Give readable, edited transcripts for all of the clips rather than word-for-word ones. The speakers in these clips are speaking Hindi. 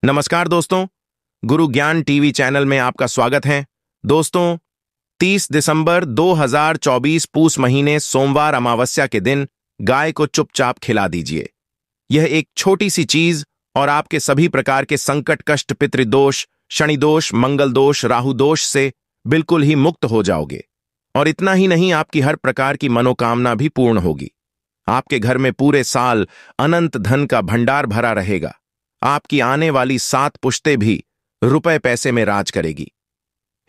नमस्कार दोस्तों, गुरु ज्ञान टीवी चैनल में आपका स्वागत है। दोस्तों, 30 दिसंबर 2024 पूस महीने सोमवार अमावस्या के दिन गाय को चुपचाप खिला दीजिए। यह एक छोटी सी चीज और आपके सभी प्रकार के संकट, कष्ट, पितृदोष, शनि दोष, मंगल दोष, राहु दोष से बिल्कुल ही मुक्त हो जाओगे। और इतना ही नहीं, आपकी हर प्रकार की मनोकामना भी पूर्ण होगी। आपके घर में पूरे साल अनंत धन का भंडार भरा रहेगा। आपकी आने वाली 7 पुश्तें भी रुपए पैसे में राज करेगी।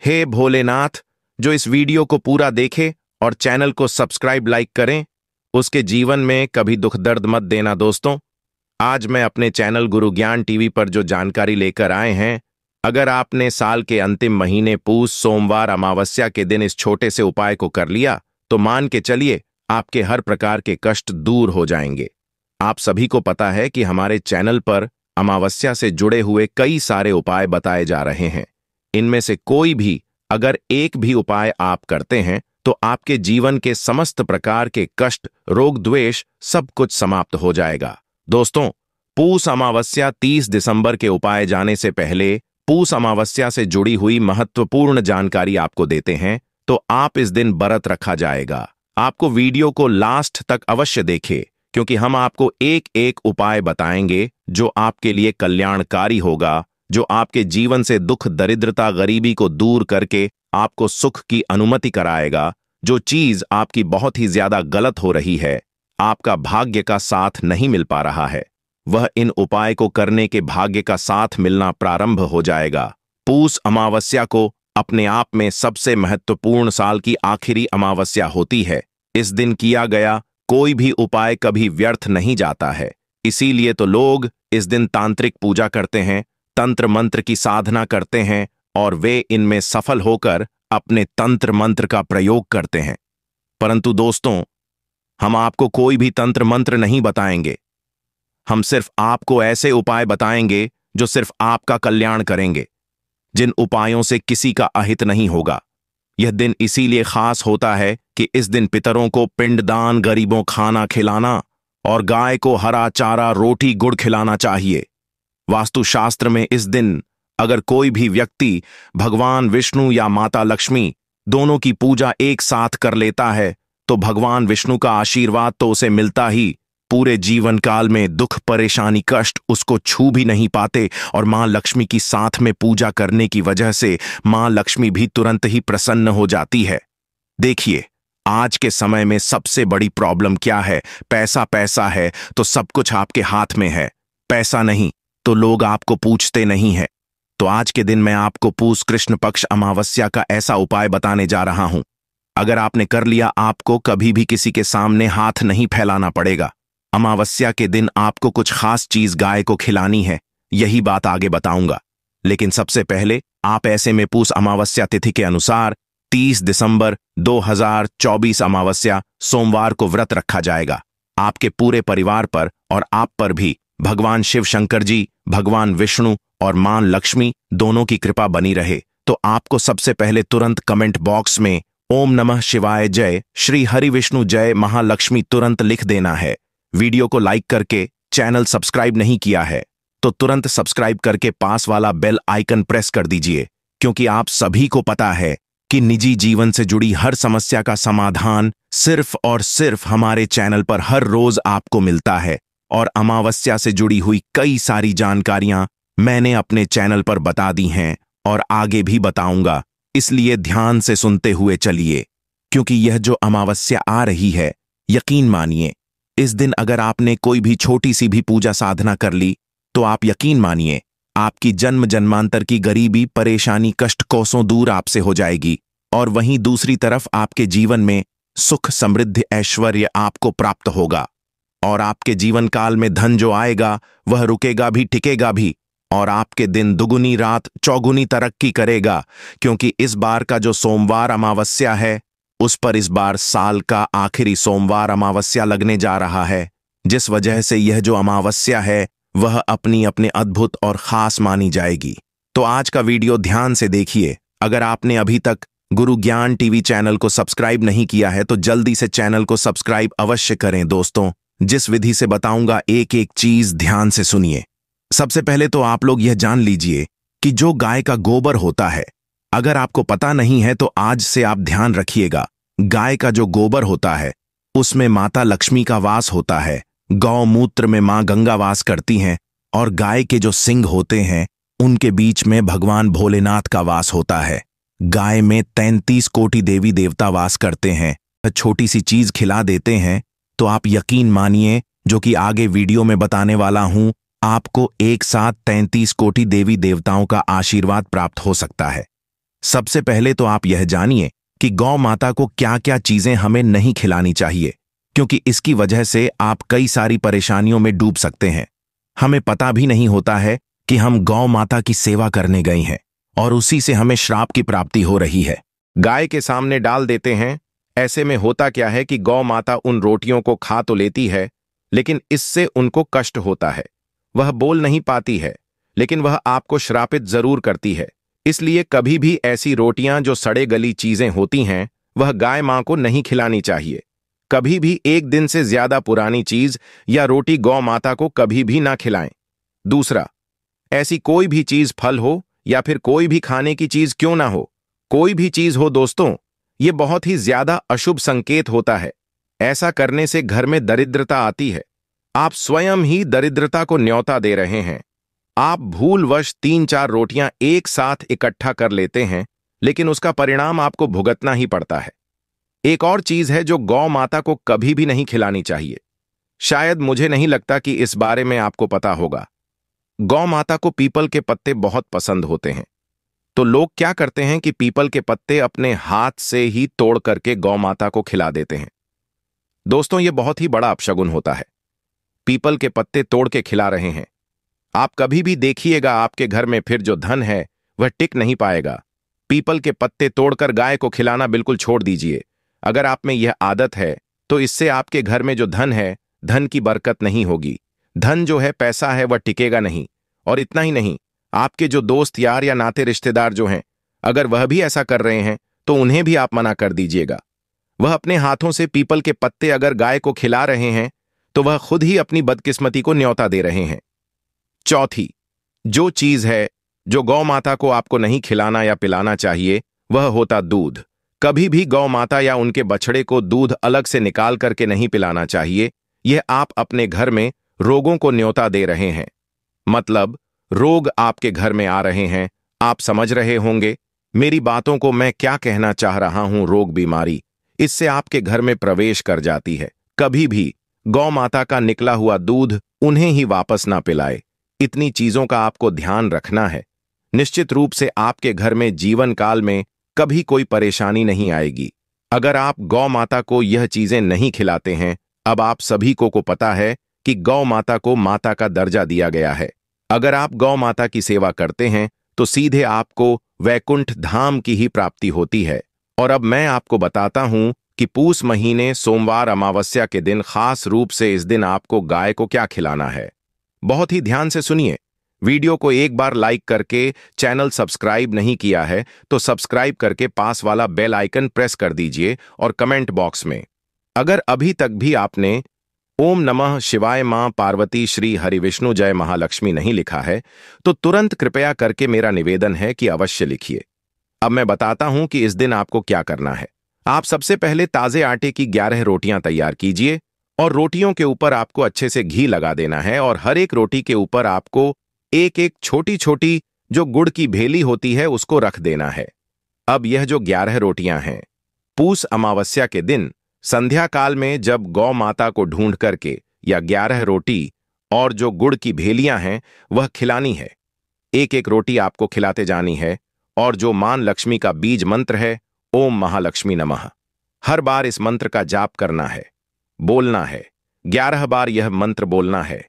हे भोलेनाथ, जो इस वीडियो को पूरा देखे और चैनल को सब्सक्राइब लाइक करें, उसके जीवन में कभी दुख दर्द मत देना। दोस्तों, आज मैं अपने चैनल गुरु ज्ञान टीवी पर जो जानकारी लेकर आए हैं, अगर आपने साल के अंतिम महीने पूस सोमवार अमावस्या के दिन इस छोटे से उपाय को कर लिया तो मान के चलिए आपके हर प्रकार के कष्ट दूर हो जाएंगे। आप सभी को पता है कि हमारे चैनल पर अमावस्या से जुड़े हुए कई सारे उपाय बताए जा रहे हैं। इनमें से कोई भी अगर एक भी उपाय आप करते हैं तो आपके जीवन के समस्त प्रकार के कष्ट, रोग, द्वेष सब कुछ समाप्त हो जाएगा। दोस्तों, पूस अमावस्या 30 दिसंबर के उपाय जाने से पहले पूस अमावस्या से जुड़ी हुई महत्वपूर्ण जानकारी आपको देते हैं। तो आप इस दिन व्रत रखा जाएगा। आपको वीडियो को लास्ट तक अवश्य देखें, क्योंकि हम आपको एक एक उपाय बताएंगे जो आपके लिए कल्याणकारी होगा, जो आपके जीवन से दुख, दरिद्रता, गरीबी को दूर करके आपको सुख की अनुमति कराएगा। जो चीज आपकी बहुत ही ज्यादा गलत हो रही है, आपका भाग्य का साथ नहीं मिल पा रहा है, वह इन उपाय को करने के भाग्य का साथ मिलना प्रारंभ हो जाएगा। पूस अमावस्या को अपने आप में सबसे महत्वपूर्ण साल की आखिरी अमावस्या होती है। इस दिन किया गया कोई भी उपाय कभी व्यर्थ नहीं जाता है। इसीलिए तो लोग इस दिन तांत्रिक पूजा करते हैं, तंत्र मंत्र की साधना करते हैं और वे इनमें सफल होकर अपने तंत्र मंत्र का प्रयोग करते हैं। परंतु दोस्तों, हम आपको कोई भी तंत्र मंत्र नहीं बताएंगे। हम सिर्फ आपको ऐसे उपाय बताएंगे जो सिर्फ आपका कल्याण करेंगे, जिन उपायों से किसी का अहित नहीं होगा। यह दिन इसीलिए खास होता है कि इस दिन पितरों को पिंडदान, गरीबों खाना खिलाना और गाय को हरा चारा, रोटी, गुड़ खिलाना चाहिए। वास्तुशास्त्र में इस दिन अगर कोई भी व्यक्ति भगवान विष्णु या माता लक्ष्मी दोनों की पूजा एक साथ कर लेता है तो भगवान विष्णु का आशीर्वाद तो उसे मिलता ही, पूरे जीवन काल में दुख, परेशानी, कष्ट उसको छू भी नहीं पाते। और मां लक्ष्मी की साथ में पूजा करने की वजह से मां लक्ष्मी भी तुरंत ही प्रसन्न हो जाती है। देखिए, आज के समय में सबसे बड़ी प्रॉब्लम क्या है? पैसा। पैसा है तो सब कुछ आपके हाथ में है, पैसा नहीं तो लोग आपको पूछते नहीं है। तो आज के दिन मैं आपको पूस कृष्ण पक्ष अमावस्या का ऐसा उपाय बताने जा रहा हूं। अगर आपने कर लिया, आपको कभी भी किसी के सामने हाथ नहीं फैलाना पड़ेगा। अमावस्या के दिन आपको कुछ खास चीज गाय को खिलानी है, यही बात आगे बताऊंगा। लेकिन सबसे पहले आप ऐसे में पूस अमावस्या तिथि के अनुसार 30 दिसंबर 2024 अमावस्या सोमवार को व्रत रखा जाएगा। आपके पूरे परिवार पर और आप पर भी भगवान शिव शंकर जी, भगवान विष्णु और मां लक्ष्मी दोनों की कृपा बनी रहे। तो आपको सबसे पहले तुरंत कमेंट बॉक्स में ओम नमः शिवाय जय, श्री हरि विष्णु जय, महालक्ष्मी तुरंत लिख देना है। वीडियो को लाइक करके चैनल सब्सक्राइब नहीं किया है तो तुरंत सब्सक्राइब करके पास वाला बेल आइकन प्रेस कर दीजिए, क्योंकि आप सभी को पता है कि निजी जीवन से जुड़ी हर समस्या का समाधान सिर्फ और सिर्फ हमारे चैनल पर हर रोज आपको मिलता है। और अमावस्या से जुड़ी हुई कई सारी जानकारियां मैंने अपने चैनल पर बता दी हैं और आगे भी बताऊंगा। इसलिए ध्यान से सुनते हुए चलिए, क्योंकि यह जो अमावस्या आ रही है, यकीन मानिए, इस दिन अगर आपने कोई भी छोटी सी भी पूजा साधना कर ली तो आप यकीन मानिए आपकी जन्म जन्मांतर की गरीबी, परेशानी, कष्ट कोसों दूर आपसे हो जाएगी। और वहीं दूसरी तरफ आपके जीवन में सुख, समृद्धि, ऐश्वर्य आपको प्राप्त होगा। और आपके जीवन काल में धन जो आएगा वह रुकेगा भी, टिकेगा भी, और आपके दिन दुगुनी, रात चौगुनी तरक्की करेगा। क्योंकि इस बार का जो सोमवार अमावस्या है, उस पर इस बार साल का आखिरी सोमवार अमावस्या लगने जा रहा है, जिस वजह से यह जो अमावस्या है वह अपनी अपने अद्भुत और खास मानी जाएगी। तो आज का वीडियो ध्यान से देखिए। अगर आपने अभी तक गुरु ज्ञान टीवी चैनल को सब्सक्राइब नहीं किया है तो जल्दी से चैनल को सब्सक्राइब अवश्य करें। दोस्तों, जिस विधि से बताऊंगा एक एक चीज ध्यान से सुनिए। सबसे पहले तो आप लोग यह जान लीजिए कि जो गाय का गोबर होता है, अगर आपको पता नहीं है तो आज से आप ध्यान रखिएगा। गाय का जो गोबर होता है उसमें माता लक्ष्मी का वास होता है, गौमूत्र में मां गंगा वास करती हैं और गाय के जो सिंग होते हैं उनके बीच में भगवान भोलेनाथ का वास होता है। गाय में 33 कोटि देवी देवता वास करते हैं। छोटी सी चीज खिला देते हैं तो आप यकीन मानिए, जो कि आगे वीडियो में बताने वाला हूं, आपको एक साथ 33 कोटि देवी देवताओं का आशीर्वाद प्राप्त हो सकता है। सबसे पहले तो आप यह जानिए कि गौ माता को क्या क्या चीजें हमें नहीं खिलानी चाहिए, क्योंकि इसकी वजह से आप कई सारी परेशानियों में डूब सकते हैं। हमें पता भी नहीं होता है कि हम गौ माता की सेवा करने गए हैं और उसी से हमें श्राप की प्राप्ति हो रही है। गाय के सामने डाल देते हैं। ऐसे में होता क्या है कि गौ माता उन रोटियों को खा तो लेती है, लेकिन इससे उनको कष्ट होता है। वह बोल नहीं पाती है, लेकिन वह आपको श्रापित जरूर करती है। इसलिए कभी भी ऐसी रोटियां जो सड़े गली चीजें होती हैं वह गाय मां को नहीं खिलानी चाहिए। कभी भी एक दिन से ज्यादा पुरानी चीज या रोटी गौ माता को कभी भी ना खिलाएं। दूसरा, ऐसी कोई भी चीज, फल हो या फिर कोई भी खाने की चीज क्यों ना हो, कोई भी चीज हो दोस्तों, ये बहुत ही ज्यादा अशुभ संकेत होता है। ऐसा करने से घर में दरिद्रता आती है। आप स्वयं ही दरिद्रता को न्योता दे रहे हैं। आप भूलवश 3-4 रोटियां एक साथ इकट्ठा कर लेते हैं, लेकिन उसका परिणाम आपको भुगतना ही पड़ता है। एक और चीज है जो गौ माता को कभी भी नहीं खिलानी चाहिए। शायद मुझे नहीं लगता कि इस बारे में आपको पता होगा। गौ माता को पीपल के पत्ते बहुत पसंद होते हैं, तो लोग क्या करते हैं कि पीपल के पत्ते अपने हाथ से ही तोड़ करके गौ माता को खिला देते हैं। दोस्तों, यह बहुत ही बड़ा अपशगुन होता है। पीपल के पत्ते तोड़ के खिला रहे हैं। आप कभी भी देखिएगा, आपके घर में फिर जो धन है वह टिक नहीं पाएगा। पीपल के पत्ते तोड़कर गाय को खिलाना बिल्कुल छोड़ दीजिए। अगर आप में यह आदत है तो इससे आपके घर में जो धन है, धन की बरकत नहीं होगी। धन जो है, पैसा है, वह टिकेगा नहीं। और इतना ही नहीं, आपके जो दोस्त यार या नाते रिश्तेदार जो हैं, अगर वह भी ऐसा कर रहे हैं तो उन्हें भी आप मना कर दीजिएगा। वह अपने हाथों से पीपल के पत्ते अगर गाय को खिला रहे हैं तो वह खुद ही अपनी बदकिस्मती को न्योता दे रहे हैं। चौथी जो चीज है जो गौ माता को आपको नहीं खिलाना या पिलाना चाहिए, वह होता दूध। कभी भी गौ माता या उनके बछड़े को दूध अलग से निकाल करके नहीं पिलाना चाहिए। यह आप अपने घर में रोगों को न्योता दे रहे हैं। मतलब रोग आपके घर में आ रहे हैं। आप समझ रहे होंगे मेरी बातों को, मैं क्या कहना चाह रहा हूं। रोग, बीमारी इससे आपके घर में प्रवेश कर जाती है। कभी भी गौ माता का निकला हुआ दूध उन्हें ही वापस ना पिलाए। इतनी चीजों का आपको ध्यान रखना है। निश्चित रूप से आपके घर में जीवन काल में कभी कोई परेशानी नहीं आएगी अगर आप गौ माता को यह चीजें नहीं खिलाते हैं। अब आप सभी को पता है कि गौ माता को माता का दर्जा दिया गया है। अगर आप गौ माता की सेवा करते हैं तो सीधे आपको वैकुंठ धाम की ही प्राप्ति होती है। और अब मैं आपको बताता हूं कि पूस महीने सोमवार अमावस्या के दिन खास रूप से इस दिन आपको गाय को क्या खिलाना है। बहुत ही ध्यान से सुनिए। वीडियो को एक बार लाइक करके, चैनल सब्सक्राइब नहीं किया है तो सब्सक्राइब करके पास वाला बेल आइकन प्रेस कर दीजिए और कमेंट बॉक्स में अगर अभी तक भी आपने ओम नमः शिवाय मां पार्वती श्री हरि विष्णु जय महालक्ष्मी नहीं लिखा है तो तुरंत कृपया करके मेरा निवेदन है कि अवश्य लिखिए। अब मैं बताता हूं कि इस दिन आपको क्या करना है। आप सबसे पहले ताजे आटे की 11 रोटियां तैयार कीजिए और रोटियों के ऊपर आपको अच्छे से घी लगा देना है और हर एक रोटी के ऊपर आपको एक एक छोटी छोटी जो गुड़ की भेली होती है उसको रख देना है। अब यह जो 11 रोटियां हैं, पूस अमावस्या के दिन संध्या काल में जब गौ माता को ढूंढ करके या 11 रोटी और जो गुड़ की भेलियां हैं वह खिलानी है। एक एक रोटी आपको खिलाते जानी है और जो मां लक्ष्मी का बीज मंत्र है, ओम महालक्ष्मी नमः, हर बार इस मंत्र का जाप करना है, बोलना है। 11 बार यह मंत्र बोलना है।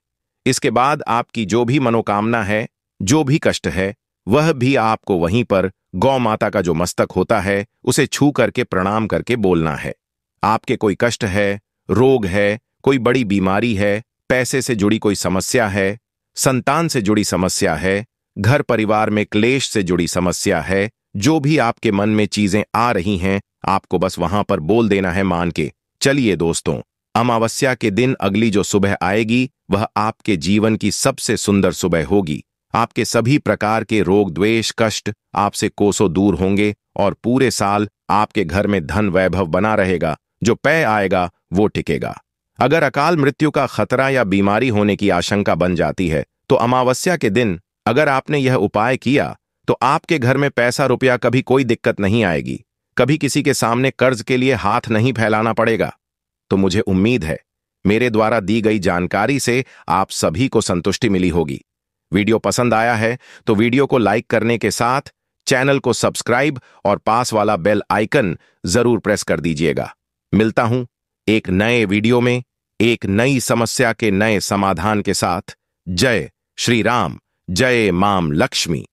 इसके बाद आपकी जो भी मनोकामना है, जो भी कष्ट है, वह भी आपको वहीं पर गौ माता का जो मस्तक होता है उसे छू करके प्रणाम करके बोलना है। आपके कोई कष्ट है, रोग है, कोई बड़ी बीमारी है, पैसे से जुड़ी कोई समस्या है, संतान से जुड़ी समस्या है, घर परिवार में क्लेश से जुड़ी समस्या है, जो भी आपके मन में चीजें आ रही हैं, आपको बस वहां पर बोल देना है मान के। चलिए दोस्तों, अमावस्या के दिन अगली जो सुबह आएगी वह आपके जीवन की सबसे सुंदर सुबह होगी। आपके सभी प्रकार के रोग द्वेष कष्ट आपसे कोसों दूर होंगे और पूरे साल आपके घर में धन वैभव बना रहेगा। जो व्यय आएगा वो टिकेगा। अगर अकाल मृत्यु का खतरा या बीमारी होने की आशंका बन जाती है तो अमावस्या के दिन अगर आपने यह उपाय किया तो आपके घर में पैसा रुपया कभी कोई दिक्कत नहीं आएगी। कभी किसी के सामने कर्ज के लिए हाथ नहीं फैलाना पड़ेगा। तो मुझे उम्मीद है मेरे द्वारा दी गई जानकारी से आप सभी को संतुष्टि मिली होगी। वीडियो पसंद आया है तो वीडियो को लाइक करने के साथ चैनल को सब्सक्राइब और पास वाला बेल आइकन जरूर प्रेस कर दीजिएगा। मिलता हूं एक नए वीडियो में एक नई समस्या के नए समाधान के साथ। जय श्री राम, जय मां लक्ष्मी।